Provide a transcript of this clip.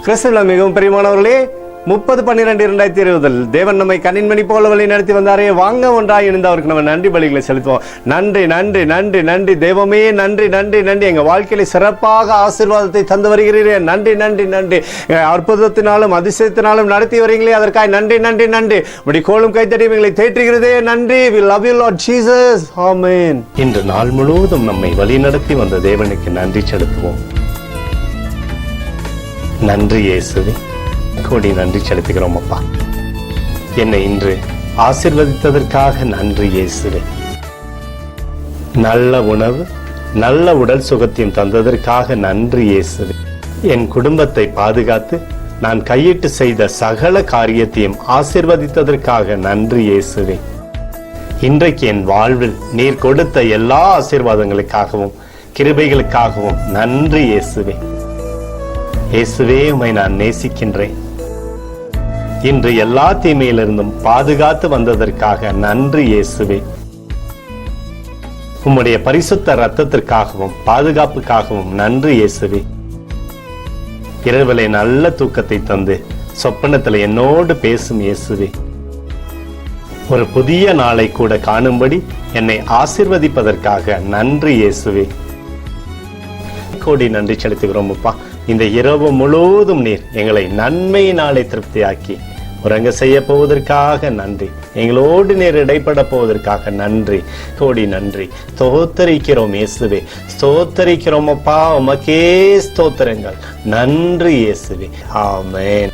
கிறிஸ்துவில் மிகவும் பிரியமானவர்களே, 30/12/2020 தேவன் நம்மை கண்ணின்மணி போல வழி நடத்தி வந்தாரே. வாங்க ஒன்றாய் இணைந்து அவருக்கு நம்ம நன்றி பலிகளை செலுத்துவோம். நன்றி நன்றி நன்றி நன்றி தெய்வமே, நன்றி நன்றி நன்றி. எங்க வாழ்க்கையில சிறப்பாக ஆசீர்வாதத்தை தந்து வருகிறீரே, நன்றி நன்றி நன்றி. அற்புதத்தினாலும் அதிசயத்தினாலும் நடத்தி வரீங்களே, அதற்காக நன்றி நன்றி நன்றி. இப்படி கோலும் கைத்தடி எங்களை தேற்றுகிறதே, நன்றி. We love you Lord Jesus. Amen. இன்று நாள் முழுவதும் நம்மை வழி நடத்தி வந்த தேவனுக்கு நன்றி செலுத்துவோம். நன்றி இயேசுவே, கோடி நன்றி செலுத்துகிறோம் அப்பா. என்னை இன்று ஆசீர்வதித்ததற்காக நன்றி இயேசுவே. நல்ல உணவு, நல்ல உடல் சுகத்தையும் தந்ததற்காக நன்றி இயேசுவே. என் குடும்பத்தை பாதுகாத்து நான் கையிட்டு செய்த சகல காரியத்தையும் ஆசீர்வதித்ததற்காக நன்றி இயேசுவே. இன்றைக்கு என் வாழ்வில் நீர் கொடுத்த எல்லா ஆசீர்வாதங்களுக்காகவும் கிருபைகளுக்காகவும் நன்றி இயேசுவே. இயேசுவே, உம்மை நான் நேசிக்கின்றேன். இன்று எல்லா தீமையிலிருந்தும் பாதுகாத்து வந்ததற்காக நன்றி இயேசுவே. உம்முடைய பரிசுத்த இரத்தத்திற்காகவும் பாதுகாப்புக்காகவும் நன்றி இயேசுவே. இரவிலே நல்ல தூக்கத்தை தந்து சொப்பனத்தில் என்னோடு பேசும் இயேசுவே. ஒரு புதிய நாளை கூட காணும்படி என்னை ஆசீர்வதிப்பதற்காக நன்றி இயேசுவே. கோடி நன்றி செலுத்துகிறோம் அப்பா. இந்த இரவு முழுவதும் நீர் எங்களை நன்மையினாலே திருப்தியாக்கி உறங்க செய்ய போவதற்காக நன்றி. எங்களோடு நீர் இடைப்பட போவதற்காக நன்றி. கோடி நன்றி. ஸ்தோத்தரிக்கிறோம் இயேசுவே, ஸ்தோத்தரிக்கிறோம் அப்பா. உமக்கே ஸ்தோத்திரங்கள். நன்றி இயேசுவே. ஆமென்.